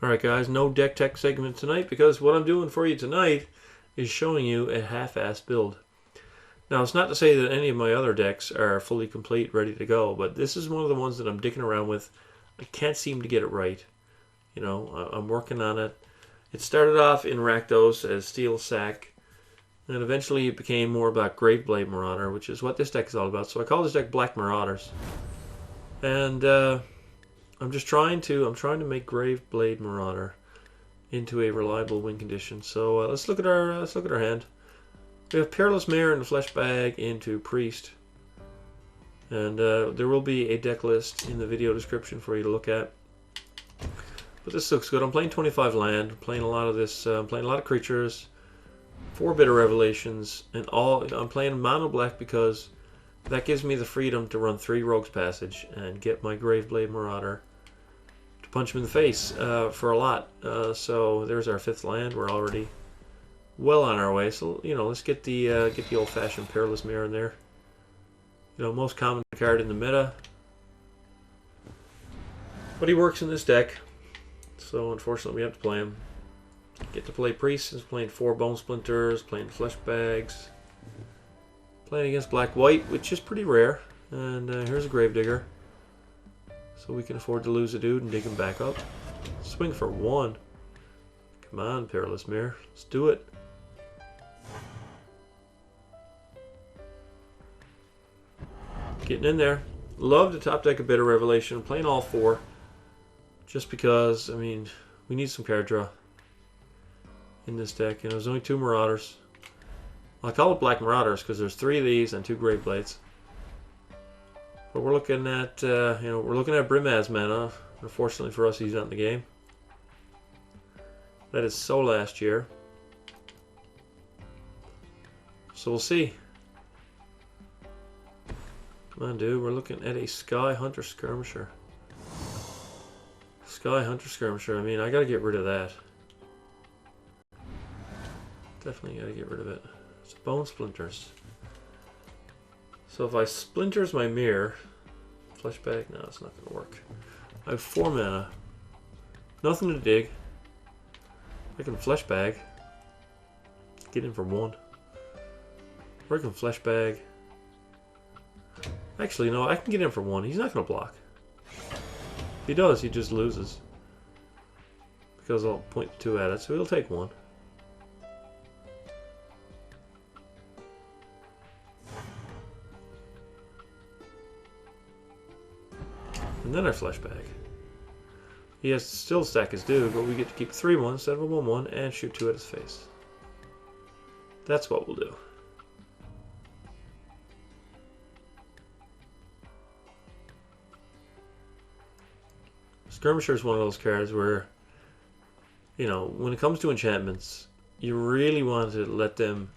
Alright guys, no deck tech segment tonight because what I'm doing for you tonight is showing you a half-assed build. Now it's not to say that any of my other decks are fully complete, ready to go, but this is one of the ones that I'm dicking around with. I can't seem to get it right. You know, I'm working on it. It started off in Rakdos as Steel Sack, and eventually it became more about Graveblade Marauder, which is what this deck is all about. So I call this deck Black Marauders. And I'm trying to make Graveblade Marauder into a reliable win condition. So let's look at our hand. We have Perilous Myr and the Fleshbag into Priest, and there will be a deck list in the video description for you to look at. But this looks good. I'm playing 25 land. I'm playing a lot of this. I'm playing a lot of creatures, 4 Bitter Revelations, and I'm playing mono black because that gives me the freedom to run 3 Rogue's Passage and get my Graveblade Marauder to punch him in the face for a lot. So there's our 5th land. We're already well on our way. So let's get the old-fashioned Perilous Myr in there. Most common card in the meta, but he works in this deck. So unfortunately, we have to play him. Get to play Priest. He's playing 4 Bone Splinters, playing Fleshbags. Playing against Black-White, which is pretty rare. And here's a Gravedigger. So we can afford to lose a dude and dig him back up. Swing for 1. Come on, Perilous Myr. Let's do it. Getting in there. Love to top deck a Bitter Revelation. Playing all 4. Just because, I mean, we need some card draw in this deck. There's only 2 Marauders. I call it Black Marauders because there's 3 of these and 2 Graveblades. But we're looking at, we're looking at Brimaz mana. Unfortunately for us, he's not in the game. That is so last year. So we'll see. Come on, dude. We're looking at a Sky Hunter Skirmisher. Sky Hunter Skirmisher. I mean, I gotta get rid of that. Definitely gotta get rid of it. It's Bone Splinters. So if I splinters my Myr, Fleshbag, no, it's not gonna work. I have 4 mana. Nothing to dig. I can Fleshbag. Get in for 1. Or I can Fleshbag. Actually, no, I can get in for 1. He's not gonna block. If he does, he just loses. Because I'll point 2 at it, so he'll take 1. And then our Fleshbag. He has to still stack his dude, but we get to keep 3-1 instead of a 1-1 and shoot 2 at his face. That's what we'll do. Skirmisher is one of those cards where, when it comes to enchantments, you really want to let them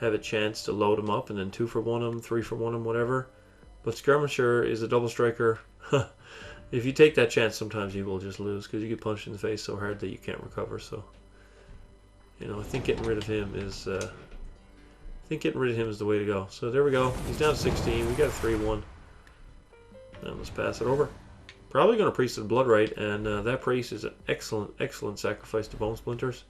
have a chance to load them up and then 2 for 1 of them, 3 for 1 of them, whatever. But Skirmisher is a double striker. If you take that chance, sometimes you will just lose because you get punched in the face so hard that you can't recover. So, I think getting rid of him is, the way to go. So there we go. He's down to 16. We got a 3-1. And let's pass it over. Probably going to Priest of the Blood Rite, and that Priest is an excellent sacrifice to Bone Splinters.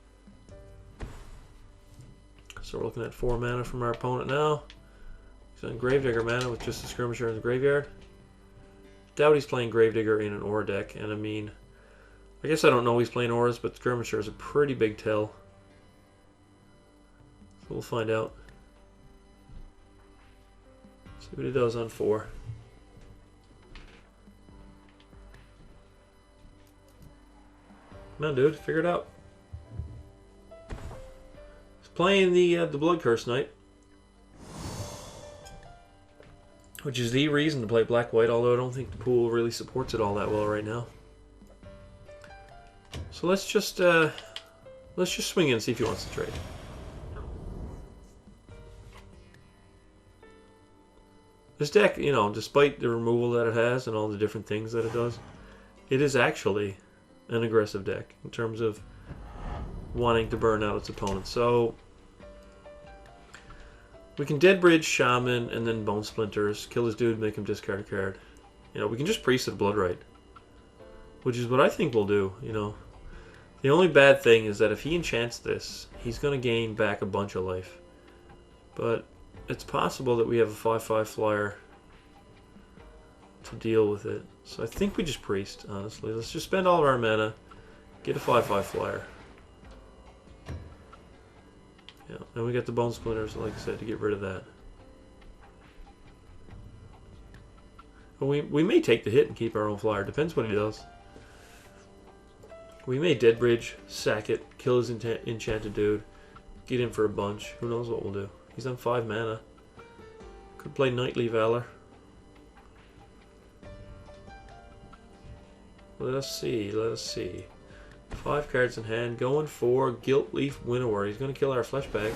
So we're looking at 4 mana from our opponent now. He's on Gravedigger mana with just a Skirmisher in the graveyard. Doubt he's playing Gravedigger in an Aura deck, and I mean, I guess I don't know he's playing Auras, but Skirmisher is a pretty big tell. So we'll find out. See what he does on 4. Come on, dude, figure it out. He's playing the Blood Curse Knight, which is the reason to play Black-White, although I don't think the pool really supports it all that well right now. So let's just swing in and see if he wants to trade. This deck, despite the removal that it has and all the different things that it does, it is actually an aggressive deck in terms of wanting to burn out its opponent. So we can Deadbridge Shaman and then Bone Splinters, kill his dude, make him discard a card. We can just Priest of Blood Rite, which is what I think we'll do. The only bad thing is that if he enchants this, he's going to gain back a bunch of life. But it's possible that we have a 5/5 flyer to deal with it. So I think we just priest, honestly. Let's just spend all of our mana, get a 5/5 flyer. Yeah, and we got the Bone Splinters, like I said, to get rid of that. But we may take the hit and keep our own flyer. Depends what he does. We may Deadbridge, sack it, kill his enchanted dude, get in for a bunch. Who knows what we'll do. He's on 5 mana. Could play Knightly Valor. Let us see, let us see. 5 cards in hand, going for Gilt-Leaf Winnower. He's going to kill our Fleshbag.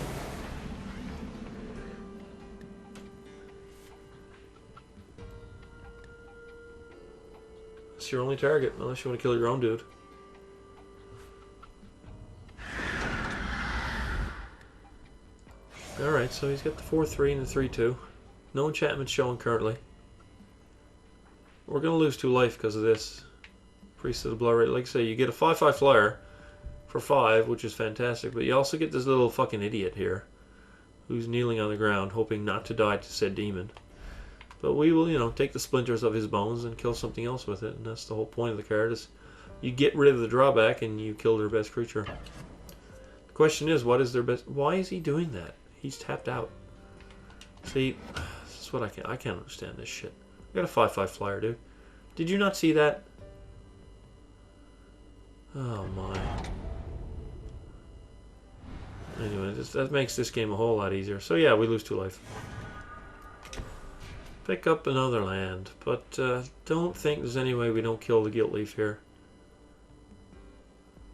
That's your only target, unless you want to kill your own dude. Alright, so he's got the 4/3 and the 3/2. No enchantments showing currently. We're going to lose 2 life because of this. Priest of the Blood Rite. Like I say, you get a 5/5 flyer for 5, which is fantastic, but you also get this little fucking idiot here who's kneeling on the ground, hoping not to die to said demon. But we will, you know, take the splinters of his bones and kill something else with it, and that's the whole point of the card, is you get rid of the drawback and you kill their best creature. The question is, what is their best... Why is he doing that? He's tapped out. See, this is what I can't understand this shit. I got a 5/5 flyer, dude. Did you not see that? Oh my. Anyway, that makes this game a whole lot easier. So yeah, we lose 2 life. Pick up another land, but don't think there's any way we don't kill the Gilt Leaf here.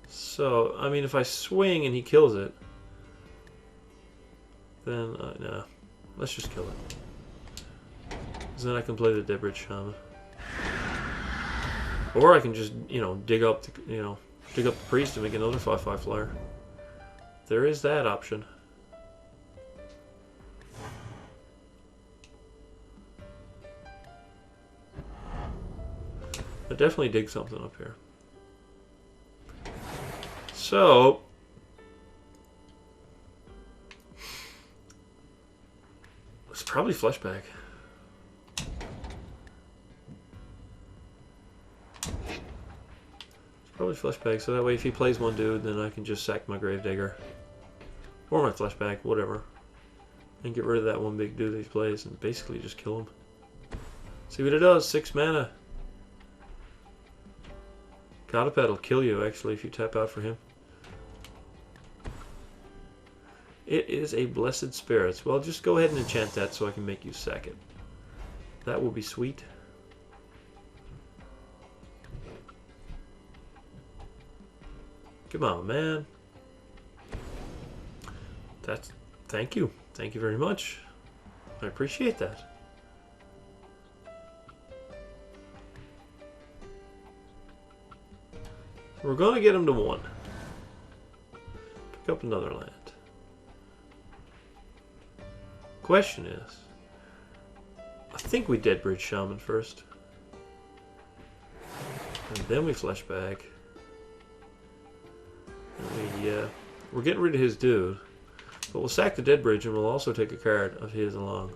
So, I mean, if I swing and he kills it, then, no. Let's just kill it. Because then I can play the Deadbridge Shaman. Or I can just, you know, dig up the priest and make another 5/5 flyer. There is that option. I definitely dig something up here. So it's probably Fleshbag. Probably Fleshbag, so that way if he plays one dude, then I can just sack my Gravedigger. Or my Fleshbag, whatever. And get rid of that one big dude that he plays and basically just kill him. See what it does, 6 mana. Cotapet will kill you, actually, if you tap out for him. It is a Blessed Spirits. Well, just go ahead and enchant that so I can make you sack it. That will be sweet. Come on, man. Thank you. Thank you very much. I appreciate that. We're going to get him to 1. Pick up another land. Question is, I think we Deadbridge Shaman first. And then we Fleshbag. We're getting rid of his dude, but we'll sack the Deadbridge and we'll also take a card of his along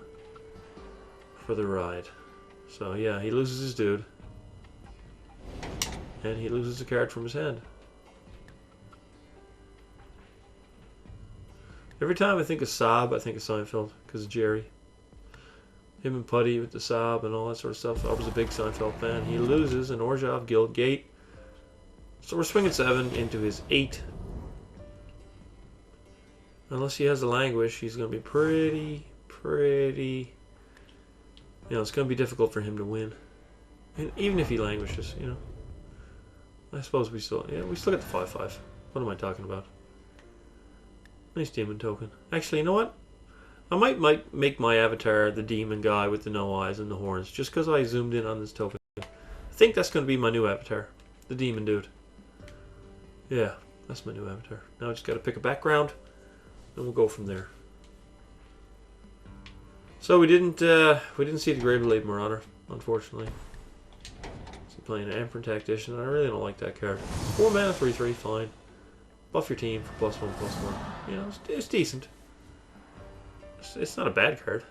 for the ride. So yeah, he loses his dude, and he loses a card from his hand. Every time I think of Saab, I think of Seinfeld, because of Jerry. Him and Putty with the Saab and all that sort of stuff. I was a big Seinfeld fan. He loses an Orzhov Guild Gate. So we're swinging 7 into his 8. Unless he has a Languish, he's going to be pretty... You know, it's going to be difficult for him to win. And even if he languishes, you know. I suppose we still... Yeah, we still get the 5/5. What am I talking about? Nice demon token. Actually, you know what? I might make my avatar the demon guy with the no eyes and the horns, just because I zoomed in on this token. I think that's going to be my new avatar. The demon dude. Yeah, that's my new avatar. Now I just got to pick a background, and we'll go from there. So we didn't see the Graveblade Marauder, unfortunately. So playing an Amphron Tactician, I really don't like that card. 4 mana, 3/3, fine. Buff your team for +1/+1. You know, it's decent. It's not a bad card.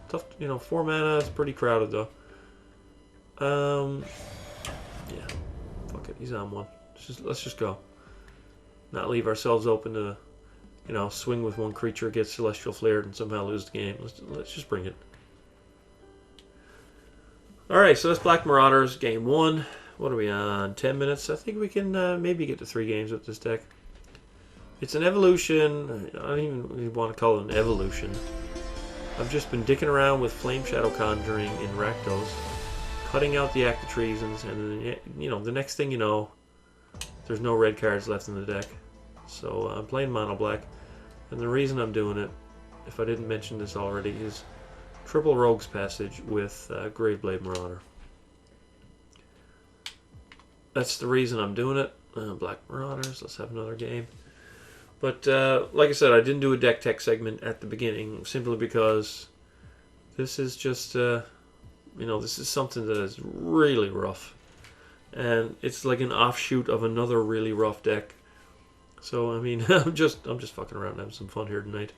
Tough, you know, 4 mana. It's pretty crowded though. Yeah. Fuck it. He's on one. Let's just go. Not leave ourselves open to, you know, swing with one creature, get Celestial Flared, and somehow lose the game. Let's just bring it. Alright, so that's Black Marauders, game 1. What are we on? 10 minutes? I think we can maybe get to 3 games with this deck. It's an evolution. I don't even want to call it an evolution. I've just been dicking around with Flame Shadow Conjuring in Rakdos, cutting out the active treasons, and then, you know, the next thing you know, there's no red cards left in the deck. So I'm playing mono black, and the reason I'm doing it, if I didn't mention this already, is triple Rogue's Passage with Graveblade Marauder. That's the reason I'm doing it. Black Marauders, let's have another game. But like I said, I didn't do a deck tech segment at the beginning, simply because this is just, you know, this is something that is really rough. And it's like an offshoot of another really rough deck. So I mean, I'm just fucking around and having some fun here tonight.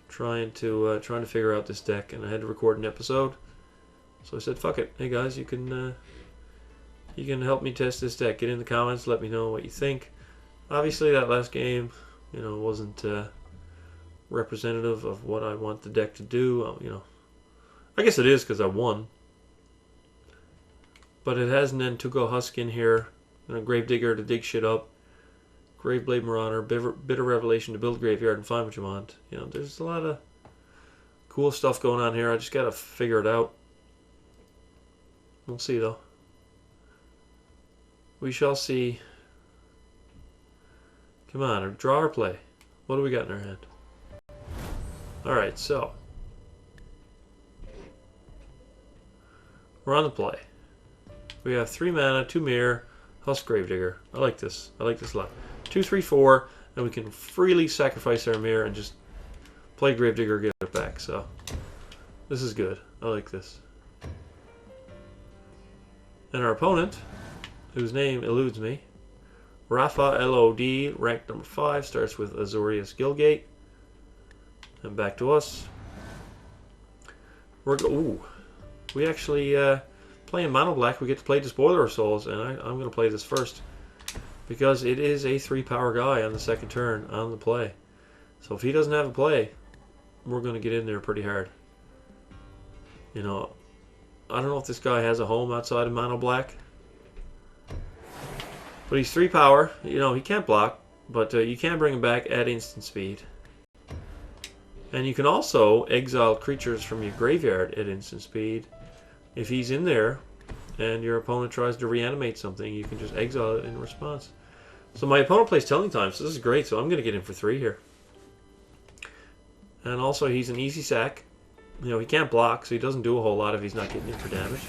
Trying to figure out this deck, and I had to record an episode. So I said, fuck it. Hey guys, you can help me test this deck. Get in the comments, let me know what you think. Obviously that last game, you know, wasn't representative of what I want the deck to do. You know, I guess it is because I won. But it has Nantuko Husk in here, and a Gravedigger to dig shit up, Graveblade Marauder, Bitter Revelation to build a graveyard and find what you want. You know, there's a lot of cool stuff going on here. I just gotta figure it out. We'll see though. We shall see. Come on, draw or play. What do we got in our hand? Alright, so we're on the play. We have 3 mana, 2 Myr, Husk Gravedigger. I like this. I like this a lot. 2, 3, 4, and we can freely sacrifice our Myr and just play Gravedigger, get it back. So this is good. I like this. And our opponent, whose name eludes me, Rafa LOD, ranked number 5, starts with Azorius Gilgate. And back to us. We actually playing mono black. We get to play Despoiler of Souls, and I'm going to play this first because it is a 3-power guy on the second turn on the play. So if he doesn't have a play, we're going to get in there pretty hard. You know, I don't know if this guy has a home outside of mono black, but he's 3-power. You know, he can't block, but you can bring him back at instant speed. And you can also exile creatures from your graveyard at instant speed. If he's in there and your opponent tries to reanimate something, you can just exile it in response. So my opponent plays Telling Time, so this is great. So I'm going to get in for 3 here. And also he's an easy sack. You know, he can't block, so he doesn't do a whole lot if he's not getting in for damage.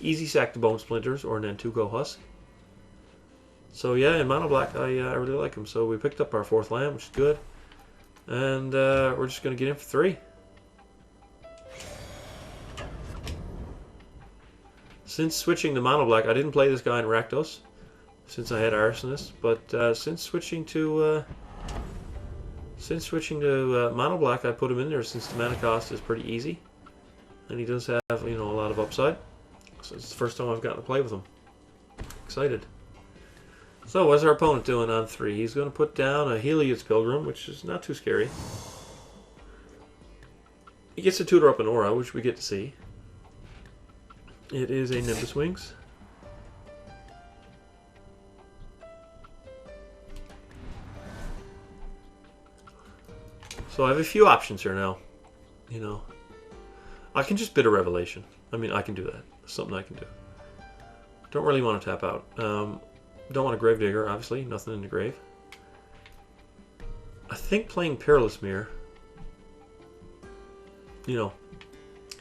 Easy sack to Bone Splinters or Nantuko Husk. So yeah, in mono black, I really like him. So we picked up our 4th land, which is good. And we're just going to get in for 3. Since switching to mono black, I didn't play this guy in Rakdos since I had Arsonist, but since switching to mono black, I put him in there since the mana cost is pretty easy, and he does have, you know, a lot of upside. So it's the first time I've gotten to play with him. Excited. So what's our opponent doing on 3? He's going to put down a Heliod's Pilgrim, which is not too scary. He gets to tutor up an aura, which we get to see. It is a Nimbus Wings. So I have a few options here now. You know, I can just Bitter Revelation. I mean, I can do that. That's something I can do. Don't really want to tap out. Don't want a Gravedigger, obviously. Nothing in the grave. I think playing Perilous Myr. You know,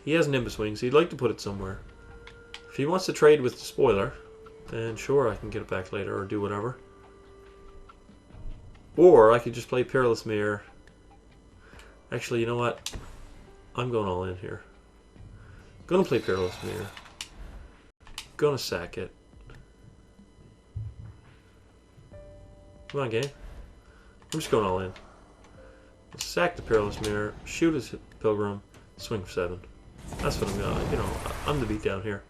he has Nimbus Wings. He'd like to put it somewhere. If he wants to trade with Despoiler, then sure, I can get it back later or do whatever. Or I could just play Perilous Myr. Actually, you know what? I'm going all in here. Gonna play Perilous Myr. Gonna sack it. Come on, game. I'm just going all in. Sack the Perilous Myr, shoot his Pilgrim, swing for 7. That's what I'm gonna, you know, I'm the beat down here.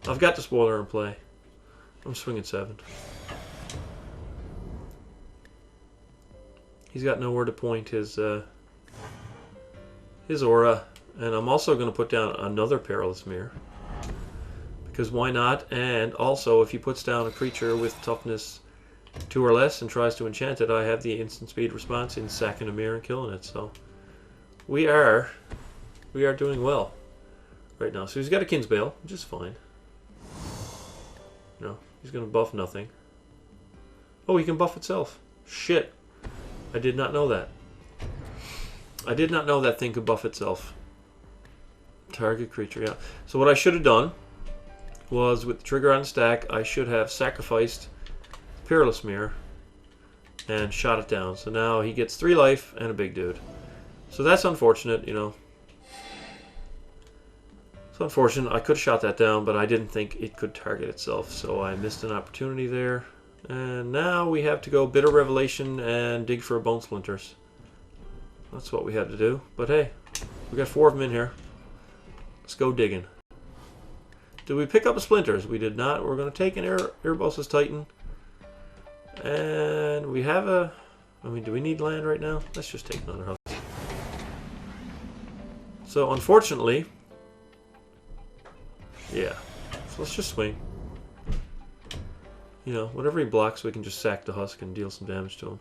I've got the Despoiler in play. I'm swinging 7. He's got nowhere to point his aura, and I'm also going to put down another Perilous Myr. Because why not? And also, if he puts down a creature with toughness 2 or less and tries to enchant it, I have the instant speed response in sacking a mirror and killing it. So we are doing well right now. So he's got a Kinsbale, which is fine. No, he's going to buff nothing. Oh, he can buff itself. Shit. I did not know that. I did not know that thing could buff itself. Target creature, yeah. So what I should have done was, with the trigger on the stack, I should have sacrificed Perilous Myr and shot it down. So now he gets 3 life and a big dude. So that's unfortunate, you know. It's unfortunate. I could have shot that down, but I didn't think it could target itself. So I missed an opportunity there. And now we have to go Bitter Revelation and dig for a Bone Splinters. That's what we had to do. But hey, we got 4 of them in here. Let's go digging. Did we pick up a Splinters? We did not. We're going to take an Erebos' Titan. And we have a... I mean, do we need land right now? Let's just take another house. So, unfortunately... Yeah. So let's just swing. You know, whatever he blocks, we can just sack the Husk and deal some damage to him.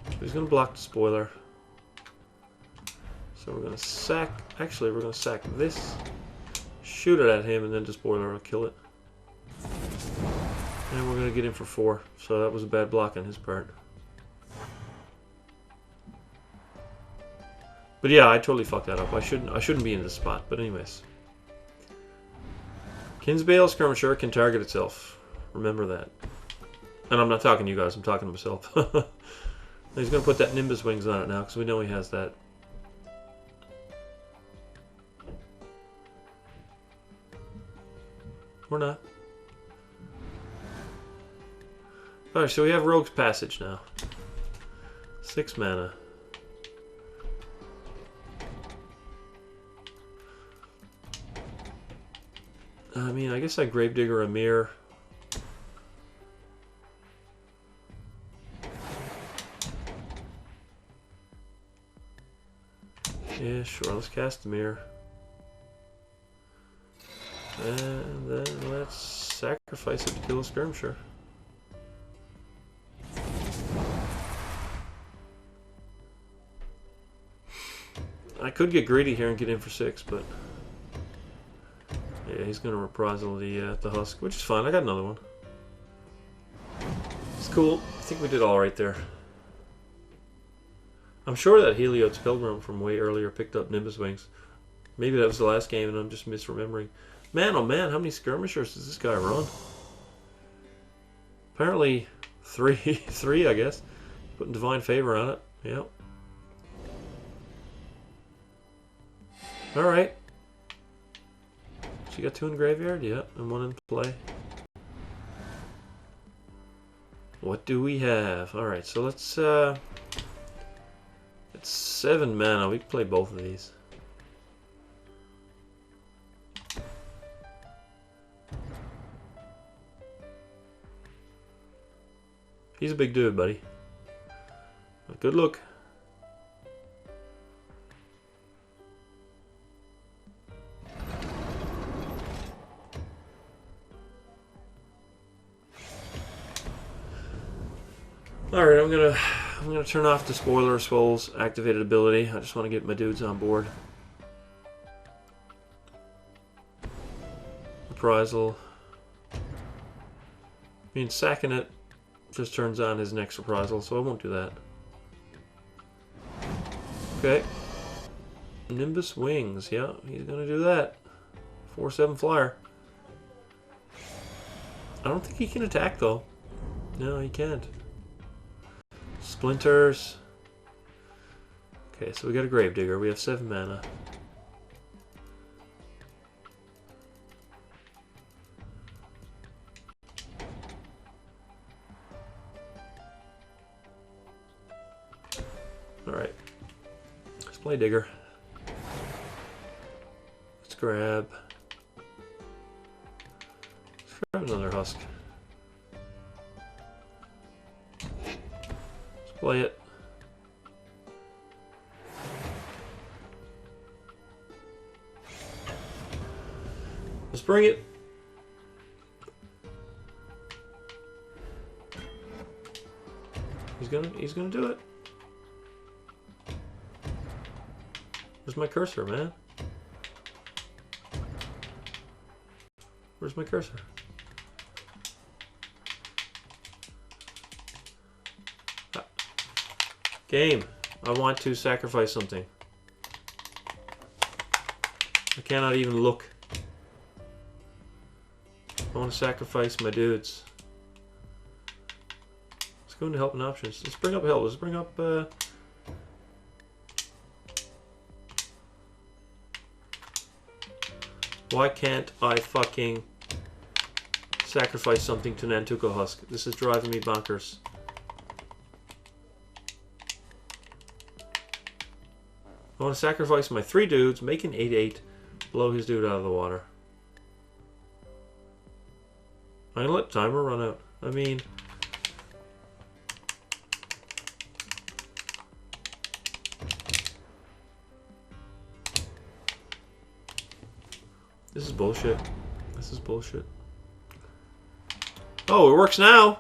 So he's going to block the Spoiler. So we're going to sack... Actually, we're going to sack this. Shoot it at him, and then the Despoiler will kill it. And we're going to get him for 4. So that was a bad block on his part. But yeah, I totally fucked that up. I shouldn't be in this spot. But anyways. Kinsbale Skirmisher can target itself. Remember that. And I'm not talking to you guys, I'm talking to myself. He's going to put that Nimbus Wings on it now, because we know he has that. Or not. Alright, so we have Rogue's Passage now. 6 mana. I mean, I guess I Gravedigger a Myr. Yeah, sure, let's cast the Myr. And then let's sacrifice it to kill a Skirmisher. I could get greedy here and get in for 6, but... Yeah, he's going to reprisal the Husk, which is fine. I got another one. It's cool. I think we did all right there. I'm sure that Heliod's Pilgrim from way earlier picked up Nimbus Wings. Maybe that was the last game and I'm just misremembering. Man, oh man, how many Skirmishers does this guy run? Apparently 3, 3 I guess. Putting Divine Favor on it. Yep. Alright. So you got 2 in the graveyard? Yeah, and 1 in play. What do we have? Alright, so let's it's 7 mana. We can play both of these. He's a big dude, buddy. But good look. Alright, I'm gonna turn off the Despoiler of Souls activated ability. I just want to get my dudes on board. Reprisal. I mean, sacking it just turns on his next reprisal, so I won't do that. Okay. Nimbus Wings, yeah, he's gonna do that. 4/7 flyer. I don't think he can attack though. No, he can't. Splinters. Okay, so we got a Gravedigger. We have 7 mana. Alright. Let's play Digger. Let's grab... Let's grab another Husk. Let's play it. Let's bring it. He's gonna do it. Where's my cursor, man? Where's my cursor? Ah. Game. I want to sacrifice something. I cannot even look. I want to sacrifice my dudes. Let's go into help and options. Let's bring up help. Let's bring up... Why can't I fucking sacrifice something to Nantuko Husk? This is driving me bonkers. I want to sacrifice my 3 dudes, make an 8/8, blow his dude out of the water. I'm gonna let timer run out. I mean... This is bullshit. This is bullshit. Oh, it works now!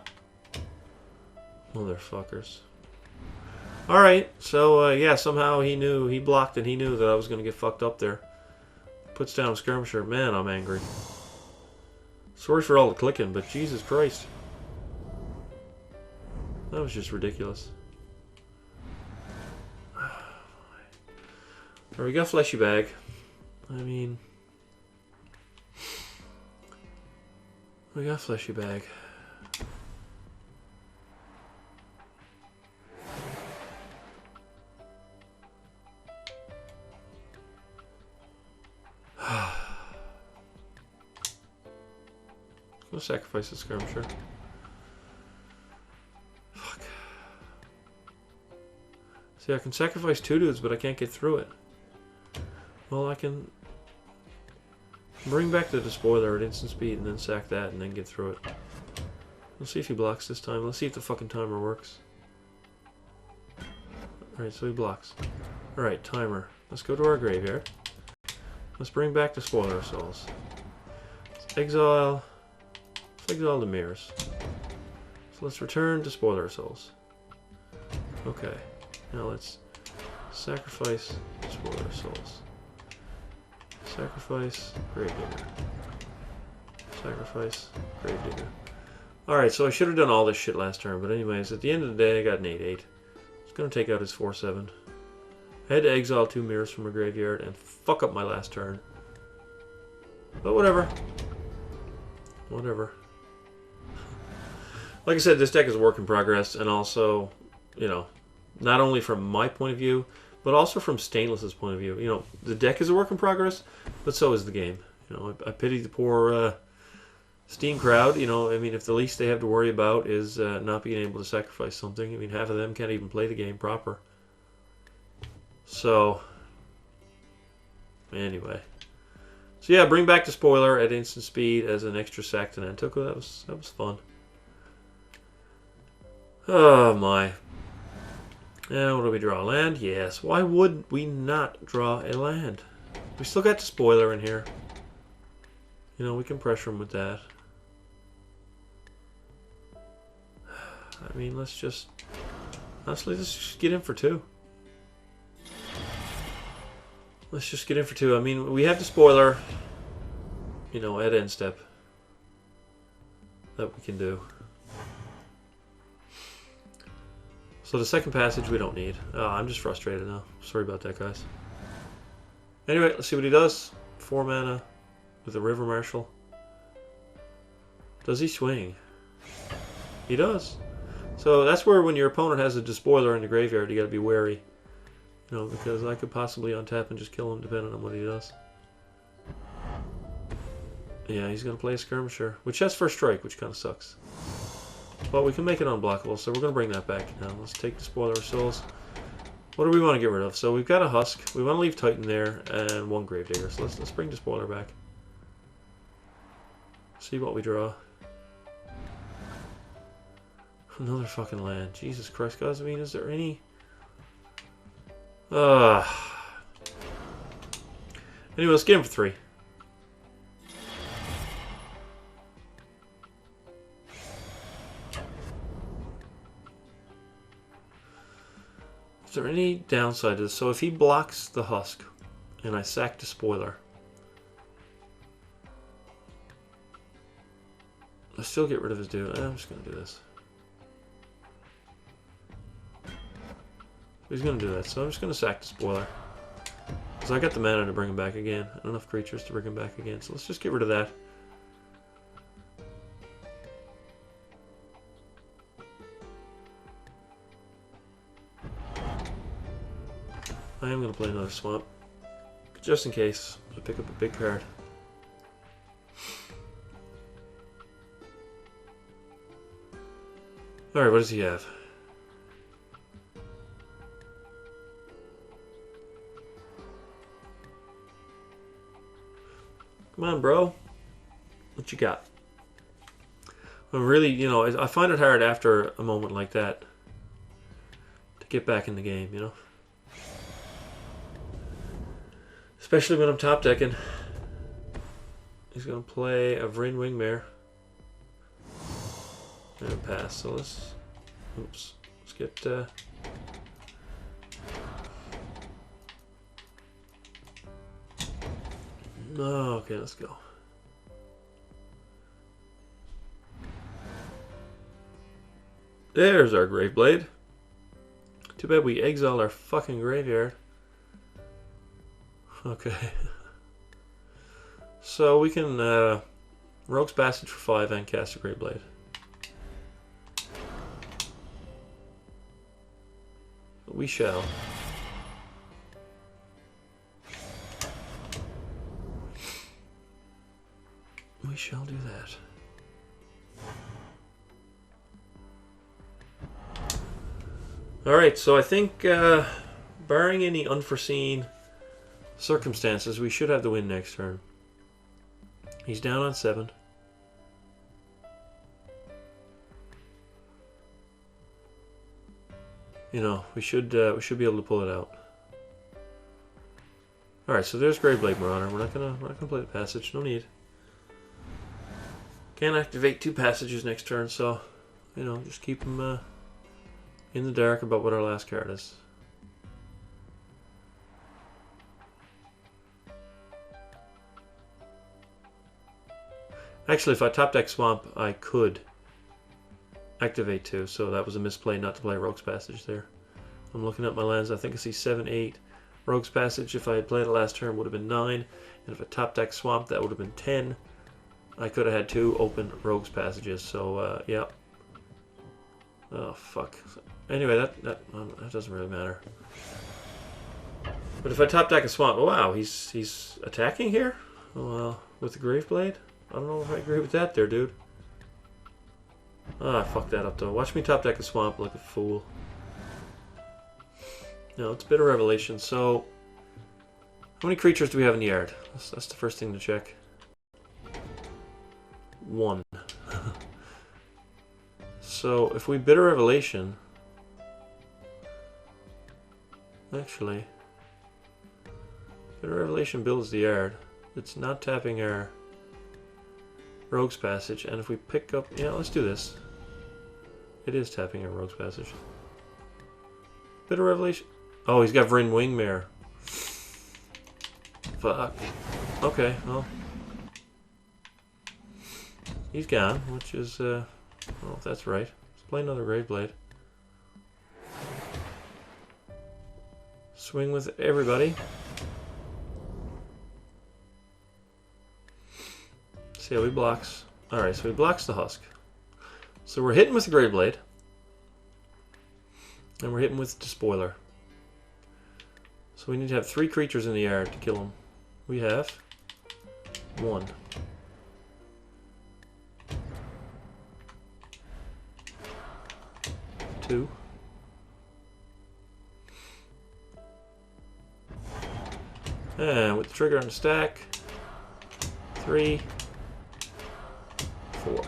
Motherfuckers. Alright, so yeah, somehow he knew, he blocked and he knew that I was gonna get fucked up there. Puts down a skirmisher. Man, I'm angry. Sorry for all the clicking, but Jesus Christ. That was just ridiculous. Alright, we got Fleshy Bag. I mean... We got Fleshy Bag. I'm gonna sacrifice the skirmisher. Fuck. See, I can sacrifice 2 dudes, but I can't get through it. Well, I can bring back the Despoiler at instant speed and then sack that and then get through it. Let's see if he blocks this time. Let's see if the fucking timer works. Alright, so he blocks. Alright, timer. Let's go to our graveyard. Let's bring back Despoiler of Souls. Let's exile the mirrors. So let's return Despoiler of Souls. Okay. Now let's sacrifice Despoiler of Souls. Sacrifice Gravedigger. Sacrifice Gravedigger. Alright, so I should have done all this shit last turn, but anyways, at the end of the day I got an 8/8. It's gonna take out his 4/7. I had to exile 2 mirrors from a graveyard and fuck up my last turn. But whatever. Whatever. Like I said, this deck is a work in progress, and also, you know, not only from my point of view, but also from Stainless's point of view. You know, the deck is a work in progress, but so is the game. You know, I pity the poor Steam crowd. You know, I mean, if the least they have to worry about is not being able to sacrifice something, I mean, half of them can't even play the game proper. So, anyway. So yeah, bring back Despoiler at instant speed as an extra sack to Nantuko. That was fun. Oh my. And what do we draw? Land? Yes. Why would we not draw a land? We still got Despoiler in here. You know, we can pressure him with that. I mean, let's just... Honestly, let's just get in for 2. Let's just get in for 2. I mean, we have Despoiler, you know, at end step. That we can do. So the second passage we don't need. Oh, I'm just frustrated now. Sorry about that, guys. Anyway, let's see what he does. 4 mana with a River Marshal. Does he swing? He does. So that's where when your opponent has a Despoiler in the graveyard, you gotta be wary. You know, because I could possibly untap and just kill him depending on what he does. Yeah, he's gonna play a Skirmisher, which has first strike, which kind of sucks. But we can make it unblockable, so we're going to bring that back now. Let's take Despoiler of Souls. What do we want to get rid of? So we've got a Husk. We want to leave Titan there and one Gravedigger. So let's bring Despoiler back. See what we draw. Another fucking land. Jesus Christ, guys. I mean, is there any... Anyway, let's get him for 3. Is there any downside to this? So if he blocks the Husk and I sack Despoiler, I still get rid of his dude. I'm just going to do this. He's going to do that, so I'm just going to sack Despoiler. Because I got the mana to bring him back again. And enough creatures to bring him back again. So let's just get rid of that. I am going to play another swamp. Just in case I pick up a big card. Alright, what does he have? Come on, bro. What you got? I'm really, you know, I find it hard after a moment like that to get back in the game, you know? Especially when I'm top decking. He's going to play a Brewing Myr. And pass. So let's... Oops. Let's get... Oh, okay, let's go. There's our Graveblade. Too bad we exiled our fucking graveyard. Okay. So we can Rogue's Passage for 5 and cast a Graveblade. We shall. We shall do that. Alright, so I think, barring any unforeseen circumstances, we should have the win next turn. He's down on 7. You know, we should be able to pull it out. Alright, so there's Graveblade Marauder. We're not gonna play the passage, no need. Can't activate 2 passages next turn, so you know, just keep them in the dark about what our last card is. Actually, if I top deck Swamp, I could activate 2, so that was a misplay not to play Rogue's Passage there. I'm looking at my lands, I think I see 7, 8. Rogue's Passage, if I had played it last turn, would have been 9. And if I top deck Swamp, that would have been 10. I could have had 2 open Rogue's Passages, so yeah. Oh, fuck. Anyway, that doesn't really matter. But if I top deck a Swamp, oh wow, he's attacking here? Oh, well, with the Graveblade? I don't know if I agree with that there, dude. Ah, I fucked that up though. Watch me top deck a Swamp like a fool. No, it's Bitter Revelation. So, how many creatures do we have in the yard? That's the first thing to check. 1. So, if we Bitter Revelation... Actually... Bitter Revelation builds the yard. It's not tapping our Rogue's Passage, and if we pick up... Yeah, let's do this. It is tapping our Rogue's Passage. Bitter Revelation... Oh, he's got Brewing Myr. Fuck. Okay, well... He's gone, which is... I don't know if that's right. Let's play another Graveblade. Swing with everybody. See how he blocks. Alright, so he blocks the Husk. So we're hitting with the Graveblade. And we're hitting with Despoiler. So we need to have 3 creatures in the yard to kill him. We have 1. 2. And with the trigger on the stack, 3, 4.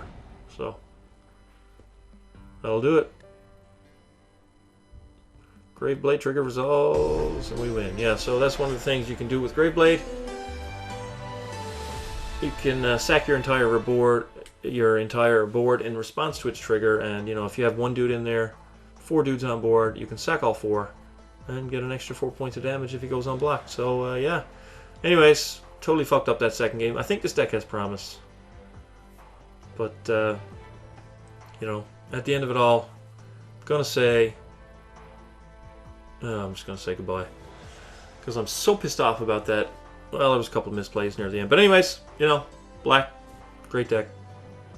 So that'll do it. Graveblade trigger resolves, and we win. Yeah, so that's one of the things you can do with Graveblade. You can sack your entire board in response to its trigger, and you know, if you have one dude in there, 4 dudes on board, you can sack all 4 and get an extra 4 points of damage if he goes unblocked. So yeah. Anyways, totally fucked up that second game. I think this deck has promise, but you know, at the end of it all, I'm gonna say. I'm just going to say goodbye. Because I'm so pissed off about that. Well, there was a couple of misplays near the end. But anyways, you know, black, great deck.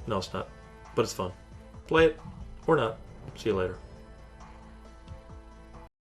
No, it's not. But it's fun. Play it or not. See you later.